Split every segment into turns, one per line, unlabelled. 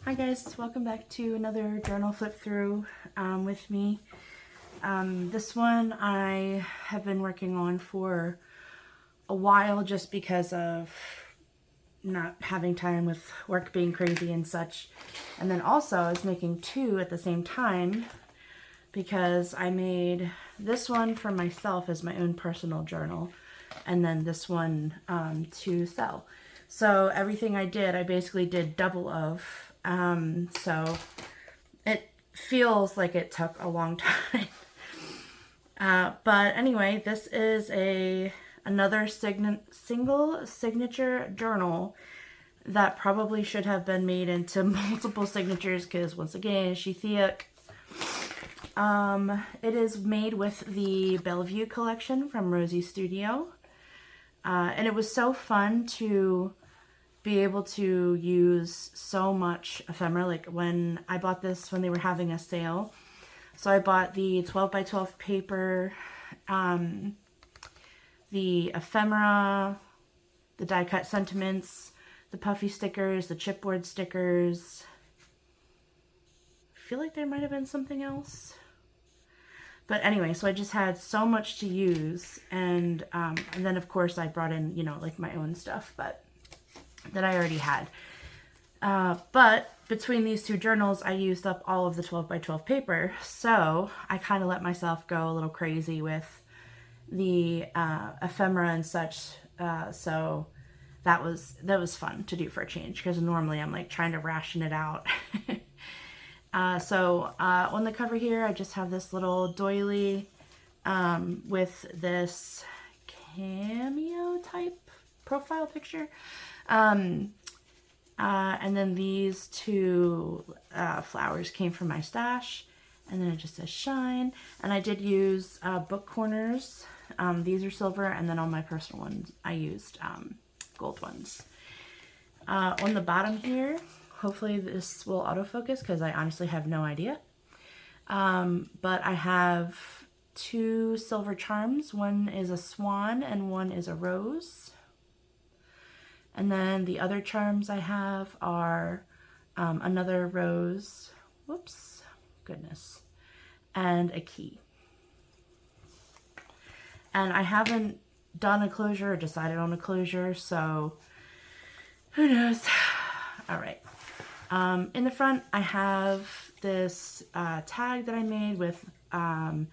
Hi guys, welcome back to another journal flip through with me. This one I have been working on for a while just because of not having time with work being crazy and such. And then also I was making two at the same time because I made this one for myself as my own personal journal and then this one to sell. So everything I did, I basically did double of. So it feels like it took a long time. But anyway, this is another single signature journal that probably should have been made into multiple signatures because once again, she thick. It is made with the Belleview collection from Rosie Studio. And it was so fun to be able to use so much ephemera. Like when I bought this when they were having a sale. So I bought the 12 by 12 paper, the ephemera, the die cut sentiments, the puffy stickers, the chipboard stickers. I feel like there might have been something else. But anyway, so I just had so much to use. And then of course I brought in, you know, like my own stuff, but that I already had. But between these two journals, I used up all of the 12 by 12 paper. So I kind of let myself go a little crazy with the ephemera and such. So that was fun to do for a change because normally I'm like trying to ration it out. So on the cover here, I just have this little doily with this cameo type profile picture. And then these two flowers came from my stash. And then it just says shine. And I did use book corners. These are silver. And then on my personal ones, I used gold ones. On the bottom here, hopefully this will autofocus because I honestly have no idea. But I have two silver charms. One is a swan and one is a rose. And then the other charms I have are another rose, whoops, goodness, and a key. And I haven't done a closure or decided on a closure, so who knows. All right. In the front, I have this tag that I made with the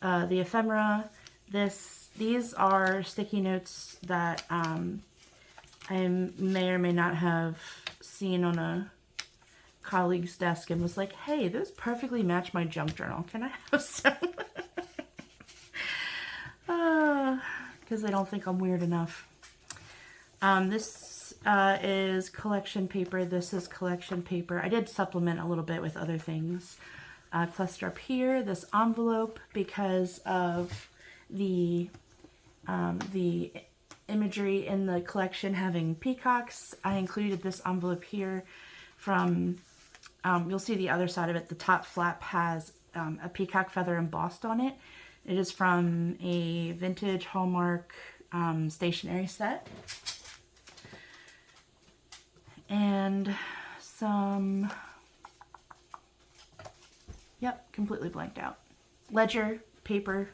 ephemera. These are sticky notes that I may or may not have seen on a colleague's desk and was like, hey, those perfectly match my junk journal. Can I have some? Because they don't think I'm weird enough. This is collection paper. This is collection paper. I did supplement a little bit with other things. Cluster up here, this envelope, because of the imagery in the collection having peacocks. I included this envelope here from, you'll see the other side of it. The top flap has a peacock feather embossed on it. It is from a vintage Hallmark stationery set. And some, yep, completely blanked out. Ledger paper.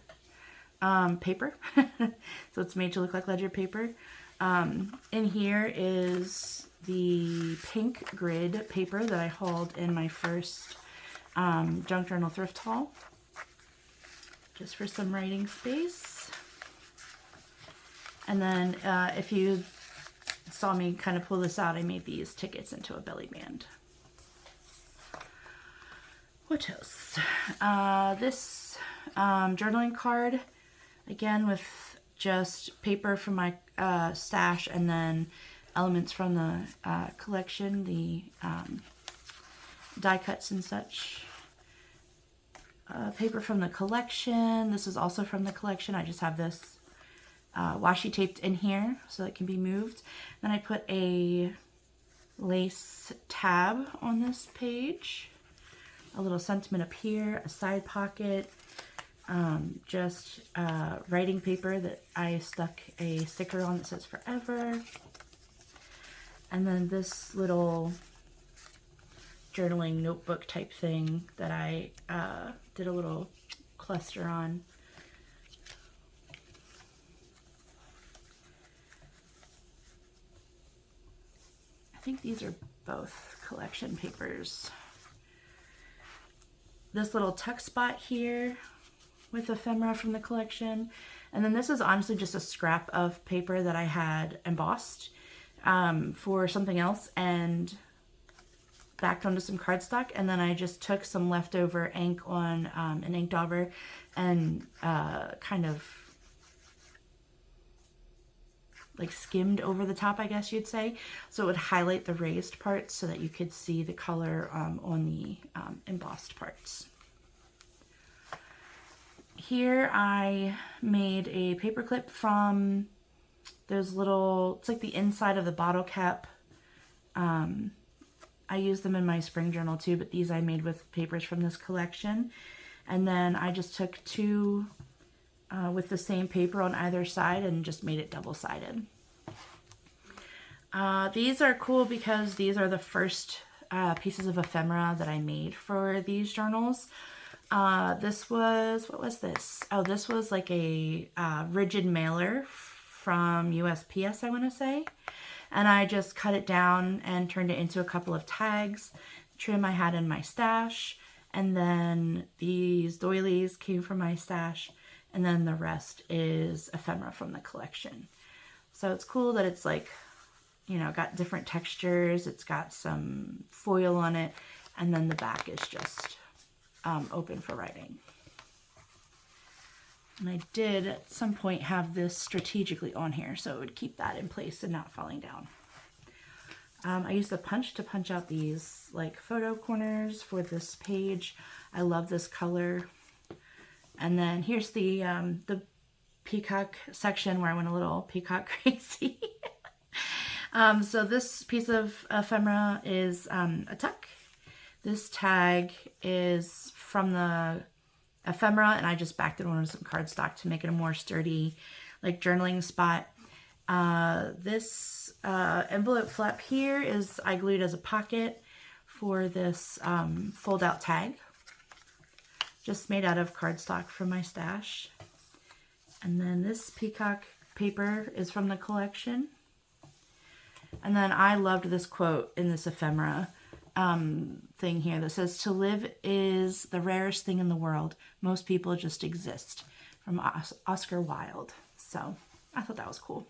So it's made to look like ledger paper. In here is the pink grid paper that I hauled in my first junk journal thrift haul, just for some writing space. And then if you saw me kind of pull this out, I made these tickets into a belly band. What else? This journaling card, again with just paper from my stash and then elements from the collection, the die cuts and such. Paper from the collection. This is also from the collection. I just have this washi taped in here so it can be moved. Then I put a lace tab on this page. A little sentiment up here, a side pocket, just writing paper that I stuck a sticker on that says forever. And then this little journaling notebook type thing that I did a little cluster on. I think these are both collection papers. This little tuck spot here with ephemera from the collection. And then this is honestly just a scrap of paper that I had embossed for something else and backed onto some cardstock. And then I just took some leftover ink on an ink dauber and kind of like skimmed over the top, I guess you'd say. So it would highlight the raised parts so that you could see the color on the embossed parts. Here I made a paper clip from those little, it's like the inside of the bottle cap. I use them in my spring journal too, but these I made with papers from this collection. And then I just took two with the same paper on either side and just made it double-sided. These are cool because these are the first pieces of ephemera that I made for these journals. This was, what was this? Oh, this was like a rigid mailer from USPS, I want to say. And I just cut it down and turned it into a couple of tags. Trim I had in my stash. And then these doilies came from my stash. And then the rest is ephemera from the collection. So it's cool that it's like, you know, got different textures. It's got some foil on it. And then the back is just open for writing. And I did at some point have this strategically on here so it would keep that in place and not falling down. I used the punch to punch out these like photo corners for this page. I love this color. And then here's the peacock section where I went a little peacock crazy. So this piece of ephemera is a tuck. This tag is from the ephemera, and I just backed it onto some cardstock to make it a more sturdy, like journaling spot. This envelope flap here is I glued as a pocket for this fold-out tag, just made out of cardstock from my stash. And then this peacock paper is from the collection. And then I loved this quote in this ephemera thing here that says, "To live is the rarest thing in the world. Most people just exist," from Oscar Wilde. So I thought that was cool.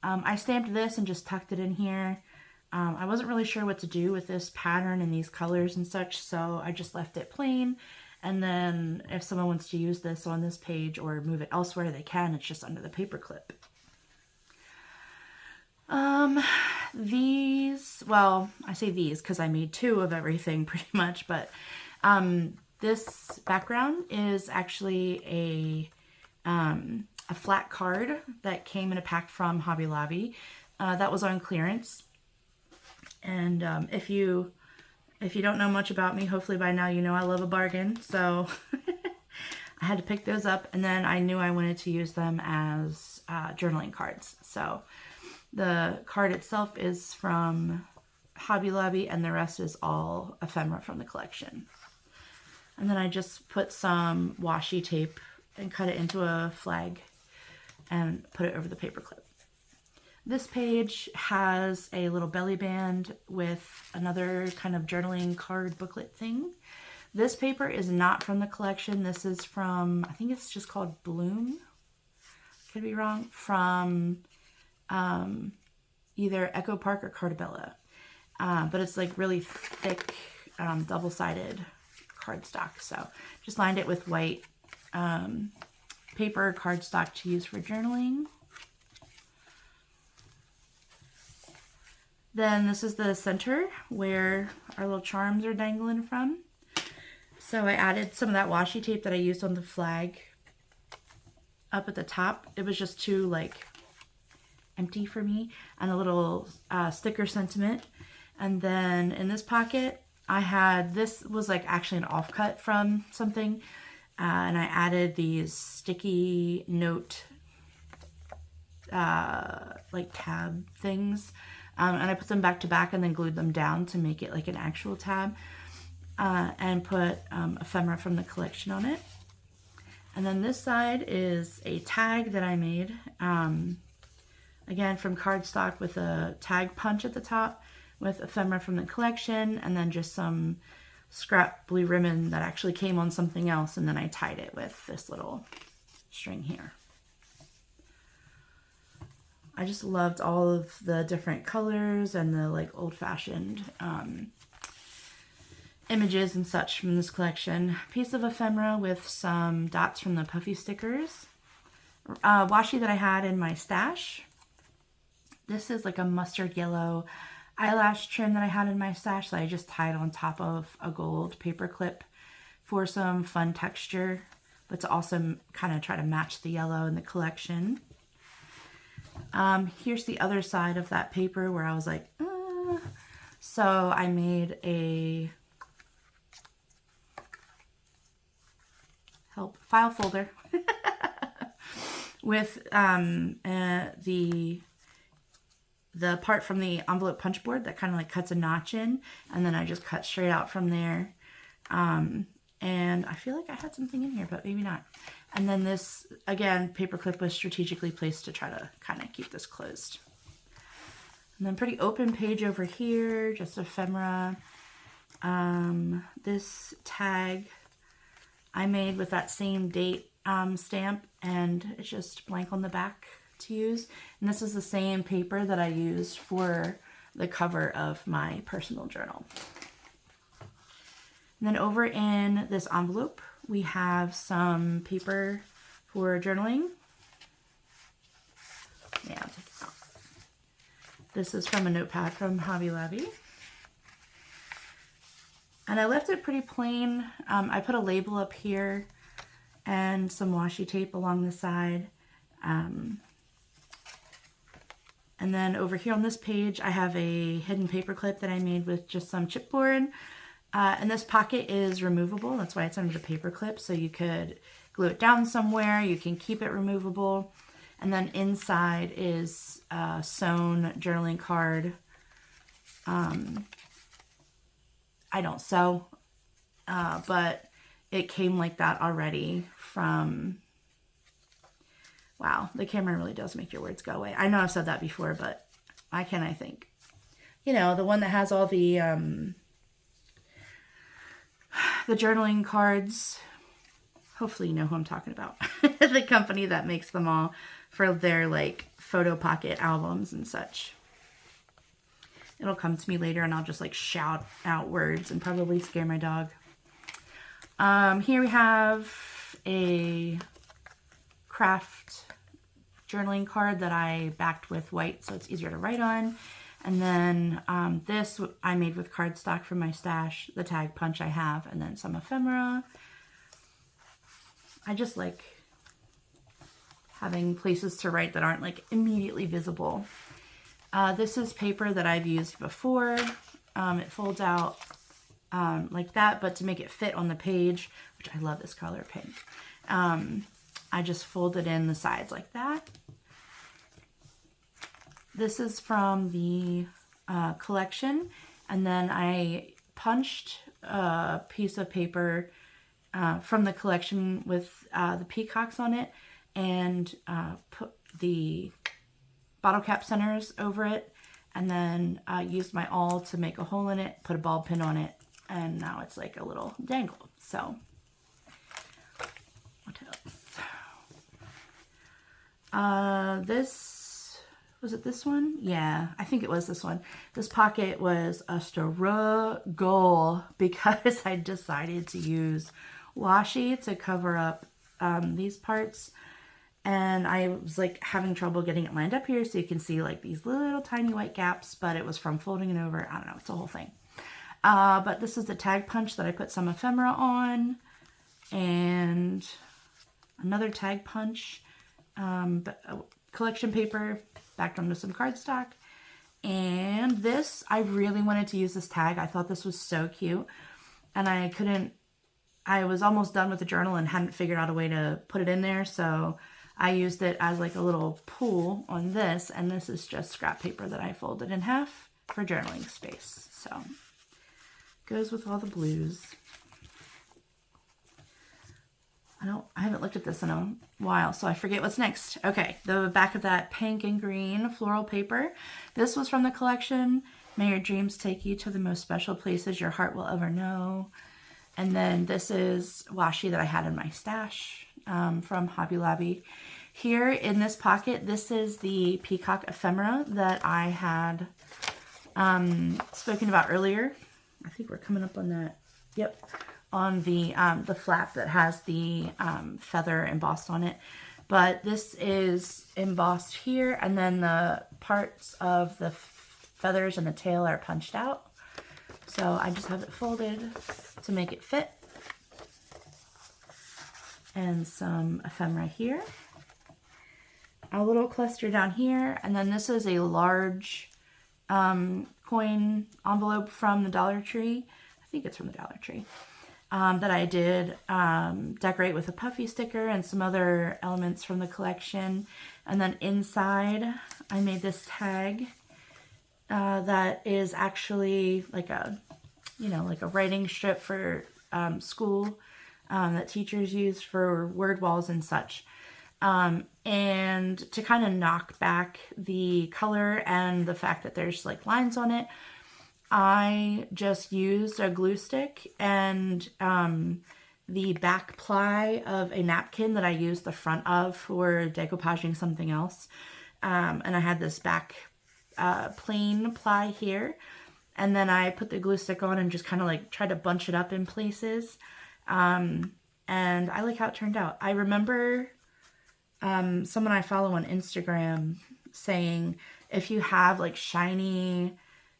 I stamped this and just tucked it in here. I wasn't really sure what to do with this pattern and these colors and such, so I just left it plain. And then if someone wants to use this on this page or move it elsewhere, they can. It's just under the paper clip. These, well, I say these because I made two of everything pretty much, but this background is actually a flat card that came in a pack from Hobby Lobby that was on clearance. And if you don't know much about me, hopefully by now you know I love a bargain, so I had to pick those up, and then I knew I wanted to use them as journaling cards. So the card itself is from Hobby Lobby, and the rest is all ephemera from the collection. And then I just put some washi tape and cut it into a flag and put it over the paper clip. This page has a little belly band with another kind of journaling card booklet thing. This paper is not from the collection. This is from, I think it's just called Bloom. Could be wrong. From either Echo Park or Cartabella. But it's like really thick, double-sided cardstock. So just lined it with white paper cardstock to use for journaling. Then this is the center where our little charms are dangling from. So I added some of that washi tape that I used on the flag up at the top. It was just too like empty for me, and a little sticker sentiment. And then in this pocket I had, this was like actually an offcut from something, and I added these sticky note like tab things And I put them back to back and then glued them down to make it like an actual tab, and put ephemera from the collection on it. And then this side is a tag that I made, again from cardstock, with a tag punch at the top with ephemera from the collection, and then just some scrap blue ribbon that actually came on something else, and then I tied it with this little string here. I just loved all of the different colors and the like old-fashioned images and such from this collection. Piece of ephemera with some dots from the puffy stickers. Washi that I had in my stash. This is like a mustard yellow eyelash trim that I had in my stash that I just tied on top of a gold paper clip for some fun texture, but to also kind of try to match the yellow in the collection. Here's the other side of that paper where I was like, so I made a file folder with the part from the envelope punch board that kind of like cuts a notch in, and then I just cut straight out from there. And I feel like I had something in here, but maybe not. And then this, again, paper clip was strategically placed to try to kind of keep this closed. And then pretty open page over here, just ephemera. This tag I made with that same date stamp, and it's just blank on the back to use. And this is the same paper that I used for the cover of my personal journal. And then over in this envelope, we have some paper for journaling. Yeah, I'll take it out. This is from a notepad from Hobby Lobby. And I left it pretty plain. I put a label up here and some washi tape along the side. And then over here on this page, I have a hidden paper clip that I made with just some chipboard. And this pocket is removable. That's why it's under the paper clip. So you could glue it down somewhere. You can keep it removable. And then inside is a sewn journaling card. I don't sew, but it came like that already from... Wow, the camera really does make your words go away. I know I've said that before, but why can't I think? You know, the one that has all the journaling cards. Hopefully you know who I'm talking about. The company that makes them all for their like photo pocket albums and such. It'll come to me later and I'll just like shout out words and probably scare my dog. Here we have a craft journaling card that I backed with white so it's easier to write on. And then this I made with cardstock from my stash, the tag punch I have, and then some ephemera. I just like having places to write that aren't like immediately visible. This is paper that I've used before. It folds out like that, but to make it fit on the page, which I love this color pink, I just folded in the sides like that. This is from the collection, and then I punched a piece of paper from the collection with the peacocks on it, and put the bottle cap centers over it, and then used my awl to make a hole in it, put a ball pin on it, and now it's like a little dangle. So, what else? Was it this one? Yeah, I think it was this one. This pocket was a struggle because I decided to use washi to cover up these parts. And I was like having trouble getting it lined up here so you can see like these little tiny white gaps, but it was from folding it over. I don't know, it's a whole thing. But this is the tag punch that I put some ephemera on, and another tag punch, collection paper backed onto some cardstock. And this, I really wanted to use this tag. I thought this was so cute, and I was almost done with the journal and hadn't figured out a way to put it in there, so I used it as like a little pool on this, and this is just scrap paper that I folded in half for journaling space. So goes with all the blues. I haven't looked at this in a while, so I forget what's next. Okay, the back of that pink and green floral paper. This was from the collection, May Your Dreams Take You to the Most Special Places Your Heart Will Ever Know. And then this is washi that I had in my stash from Hobby Lobby. Here in this pocket, this is the peacock ephemera that I had spoken about earlier. I think we're coming up on that. Yep. On the flap that has the feather embossed on it. But this is embossed here, and then the parts of the feathers and the tail are punched out. So I just have it folded to make it fit. And some ephemera here. A little cluster down here, and then this is a large coin envelope from the Dollar Tree. I think it's from the Dollar Tree. That I did decorate with a puffy sticker and some other elements from the collection. And then inside, I made this tag that is actually like a, like a writing strip for school that teachers use for word walls and such. And to kind of knock back the color and the fact that there's like lines on it, I just used a glue stick and the back ply of a napkin that I used the front of for decoupaging something else. And I had this back plain ply here. And then I put the glue stick on and just kind of like tried to bunch it up in places. And I like how it turned out. I remember someone I follow on Instagram saying if you have like shiny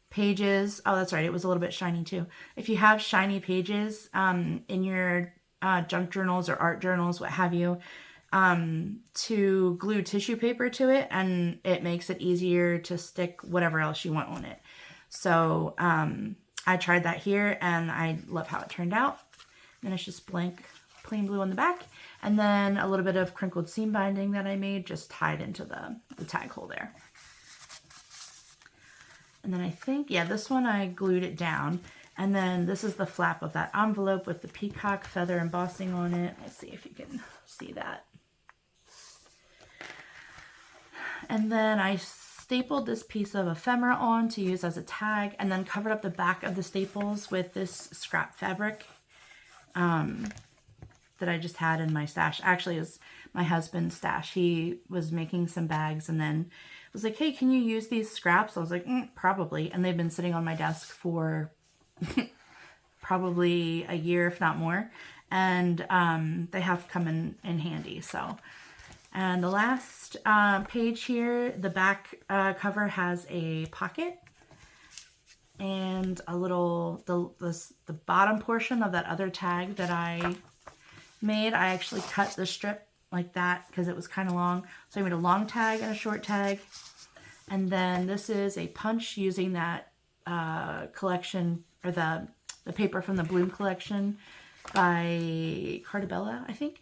pages, oh that's right, it was a little bit shiny too. If you have shiny pages in your junk journals or art journals, what have you, to glue tissue paper to it, and it makes it easier to stick whatever else you want on it. So I tried that here and I love how it turned out. And it's just blank plain blue on the back, and then a little bit of crinkled seam binding that I made just tied into the tag hole there. And then I think, yeah, this one I glued it down. And then this is the flap of that envelope with the peacock feather embossing on it. Let's see if you can see that. And then I stapled this piece of ephemera on to use as a tag, and then covered up the back of the staples with this scrap fabric that I just had in my stash. Actually, it was my husband's stash. He was making some bags and then was like, hey, can you use these scraps? I was like, probably. And they've been sitting on my desk for probably a year, if not more. And they have come in handy. So, and the last page here, the back cover has a pocket and a little, the bottom portion of that other tag that I made, I actually cut the strip like that because it was kind of long. So I made a long tag and a short tag. And then this is a punch using that collection, or the paper from the Bloom collection by Cartabella, I think,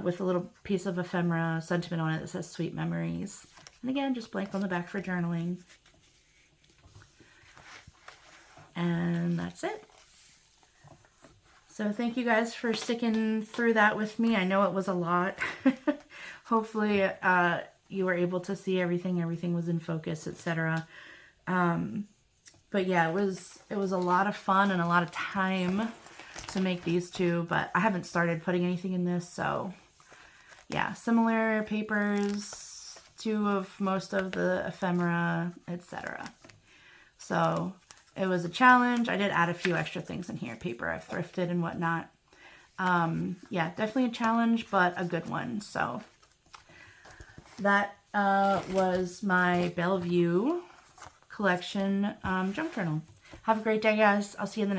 with a little piece of ephemera sentiment on it that says Sweet Memories. And again, just blank on the back for journaling. And that's it. So thank you guys for sticking through that with me. I know it was a lot. Hopefully you were able to see everything. Everything was in focus, etc. But yeah, it was a lot of fun and a lot of time to make these two. But I haven't started putting anything in this, so yeah, similar papers, two of most of the ephemera, etc. So it was a challenge. I did add a few extra things in here, paper I've thrifted and whatnot. Yeah, definitely a challenge, but a good one. So that was my Belleview collection junk journal. Have a great day, guys. I'll see you in the next